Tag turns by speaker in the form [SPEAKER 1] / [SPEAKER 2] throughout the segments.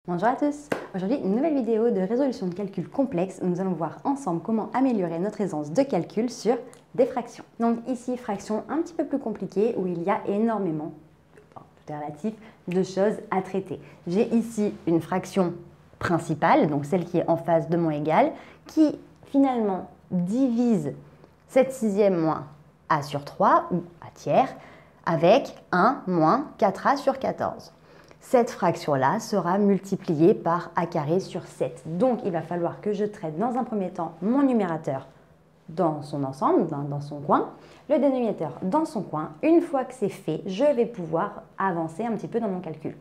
[SPEAKER 1] Bonjour à tous, aujourd'hui une nouvelle vidéo de résolution de calcul complexe où nous allons voir ensemble comment améliorer notre aisance de calcul sur des fractions. Donc ici, fraction un petit peu plus compliquée où il y a énormément, tout est relatif, de choses à traiter. J'ai ici une fraction principale, donc celle qui est en face de mon égal, qui finalement divise 7/6 moins a sur 3 ou a tiers avec 1 moins 4a sur 14. Cette fraction-là sera multipliée par a carré sur 7. Donc, il va falloir que je traite dans un premier temps mon numérateur dans son ensemble, dans son coin, le dénominateur dans son coin. Une fois que c'est fait, je vais pouvoir avancer un petit peu dans mon calcul.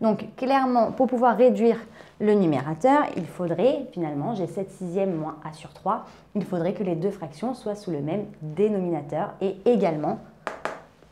[SPEAKER 1] Donc, clairement, pour pouvoir réduire le numérateur, il faudrait, finalement, j'ai 7/6 moins a sur 3, il faudrait que les deux fractions soient sous le même dénominateur et également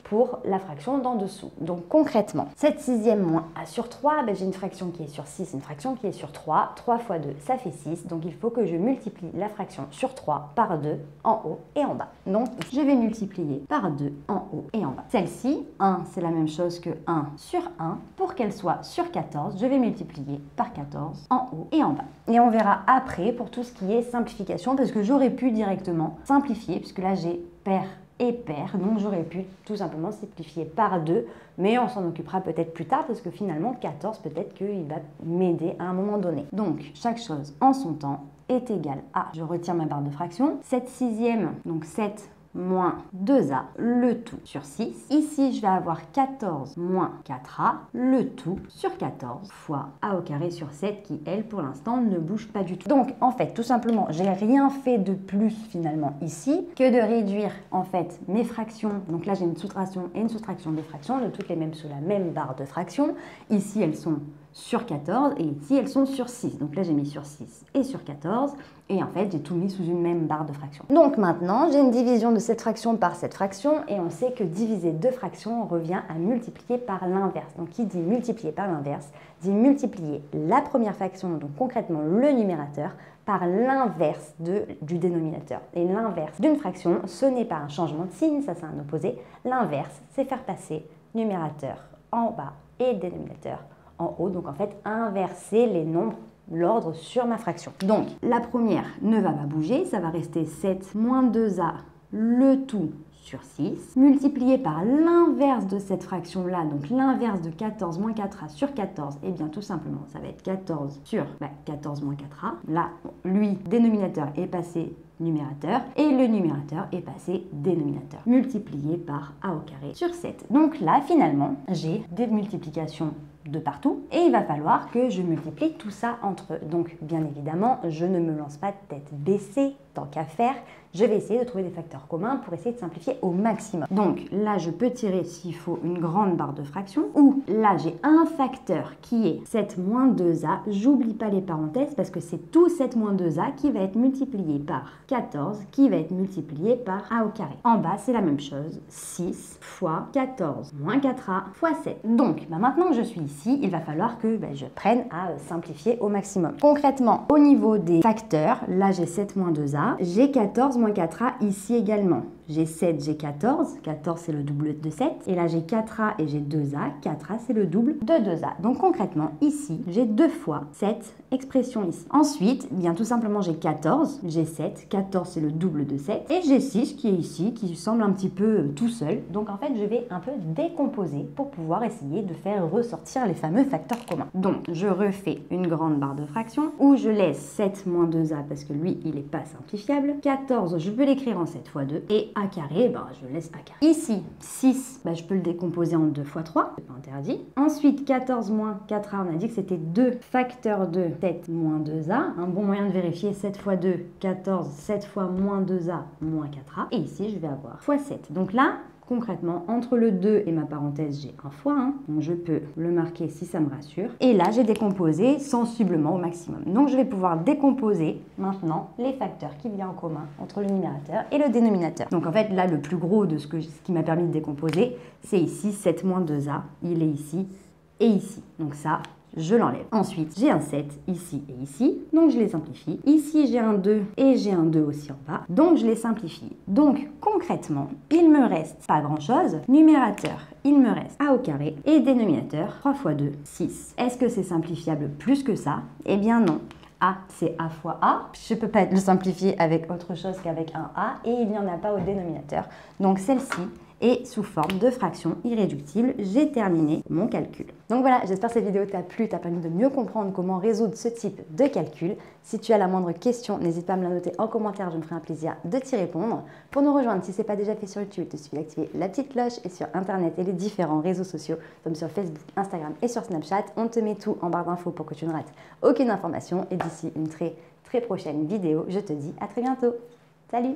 [SPEAKER 1] pour la fraction d'en dessous. Donc concrètement, 7/6 moins a sur 3, j'ai une fraction qui est sur 6, une fraction qui est sur 3. 3 fois 2, ça fait 6. Donc il faut que je multiplie la fraction sur 3 par 2 en haut et en bas. Donc je vais multiplier par 2 en haut et en bas. Celle-ci, 1, c'est la même chose que 1 sur 1. Pour qu'elle soit sur 14, je vais multiplier par 14 en haut et en bas. Et on verra après pour tout ce qui est simplification, parce que j'aurais pu directement simplifier, puisque là j'ai pair et pair, donc j'aurais pu tout simplement simplifier par 2, mais on s'en occupera peut-être plus tard parce que finalement 14 peut-être qu'il va m'aider à un moment donné. Donc chaque chose en son temps est égale à, je retire ma barre de fraction, 7/6, donc 7 moins 2a, le tout sur 6. Ici, je vais avoir 14 moins 4a, le tout sur 14 fois a au carré sur 7 qui, elle, pour l'instant, ne bouge pas du tout. Donc, en fait, tout simplement, j'ai rien fait de plus, finalement, ici, que de réduire, en fait, mes fractions. Donc là, j'ai une soustraction et une soustraction des fractions, de toutes les mêmes sous la même barre de fraction. Ici, elles sont sur 14 et ici elles sont sur 6. Donc là j'ai mis sur 6 et sur 14 et en fait j'ai tout mis sous une même barre de fraction. Donc maintenant j'ai une division de cette fraction par cette fraction et on sait que diviser deux fractions revient à multiplier par l'inverse. Donc qui dit multiplier par l'inverse dit multiplier la première fraction, donc concrètement le numérateur, par l'inverse du dénominateur. Et l'inverse d'une fraction, ce n'est pas un changement de signe, ça c'est un opposé. L'inverse, c'est faire passer numérateur en bas et dénominateur en haut, donc en fait inverser les nombres, l'ordre sur ma fraction. Donc la première ne va pas bouger, ça va rester 7 moins 2a, le tout sur 6, multiplié par l'inverse de cette fraction-là, donc l'inverse de 14 moins 4a sur 14, et bien tout simplement ça va être 14 sur 14 moins 4a. Là, lui, dénominateur est passé numérateur et le numérateur est passé dénominateur, multiplié par a au carré sur 7. Donc là, finalement, j'ai des multiplications de partout et il va falloir que je multiplie tout ça entre eux. Donc bien évidemment, je ne me lance pas de tête baissée, tant qu'à faire, je vais essayer de trouver des facteurs communs pour essayer de simplifier au maximum. Donc là, je peux tirer s'il faut une grande barre de fraction, ou là, j'ai un facteur qui est 7 moins 2a, j'oublie pas les parenthèses parce que c'est tout 7 moins 2a qui va être multiplié par 14, qui va être multiplié par a au carré. En bas, c'est la même chose, 6 fois 14 moins 4a fois 7. Donc maintenant que je suis ici, il va falloir que je prenne à simplifier au maximum. Concrètement, au niveau des facteurs, là j'ai 7 moins 2a, j'ai 14 moins 4a ici également. J'ai 7, j'ai 14. 14, c'est le double de 7. Et là, j'ai 4a et j'ai 2a. 4a, c'est le double de 2a. Donc, concrètement, ici, j'ai 2 fois cette expression ici. Ensuite, bien tout simplement, j'ai 14. J'ai 7. 14, c'est le double de 7. Et j'ai 6 qui est ici, qui semble un petit peu tout seul. Donc, en fait, je vais un peu décomposer pour pouvoir essayer de faire ressortir les fameux facteurs communs. Donc, je refais une grande barre de fraction où je laisse 7 moins 2a parce que lui, il n'est pas simplifiable. 14, je peux l'écrire en 7 fois 2. Et a carré, je laisse a carré. Ici, 6, je peux le décomposer en 2 fois 3, c'est pas interdit. Ensuite, 14 moins 4a, on a dit que c'était 2 facteurs de 7 moins 2a. Un bon moyen de vérifier, 7 fois 2, 14, 7 fois moins 2a, moins 4a. Et ici, je vais avoir fois 7. Donc là, concrètement, entre le 2 et ma parenthèse, j'ai un fois 1. Donc, je peux le marquer si ça me rassure. Et là, j'ai décomposé sensiblement au maximum. Donc, je vais pouvoir décomposer maintenant les facteurs qu'il y a en commun entre le numérateur et le dénominateur. Donc, en fait, là, le plus gros de ce qui m'a permis de décomposer, c'est ici 7 moins 2a. Il est ici et ici. Donc ça, je l'enlève. Ensuite, j'ai un 7 ici et ici, donc je les simplifie. Ici, j'ai un 2 et j'ai un 2 aussi en bas, donc je les simplifie. Donc, concrètement, il me reste pas grand-chose. Numérateur, il me reste a au carré et dénominateur, 3 fois 2, 6. Est-ce que c'est simplifiable plus que ça? Eh bien non. A, c'est A fois A. Je ne peux pas le simplifier avec autre chose qu'avec un A et il n'y en a pas au dénominateur. Donc celle-ci est sous forme de fraction irréductible. J'ai terminé mon calcul. Donc voilà, j'espère que cette vidéo t'a plu, t'a permis de mieux comprendre comment résoudre ce type de calcul. Si tu as la moindre question, n'hésite pas à me la noter en commentaire, je me ferai un plaisir de t'y répondre. Pour nous rejoindre, si ce n'est pas déjà fait sur YouTube, il te suffit d'activer la petite cloche et sur Internet et les différents réseaux sociaux, comme sur Facebook, Instagram et sur Snapchat. On te met tout en barre d'infos pour que tu ne rates aucune information. Et d'ici une très prochaine vidéo, je te dis à très bientôt. Salut!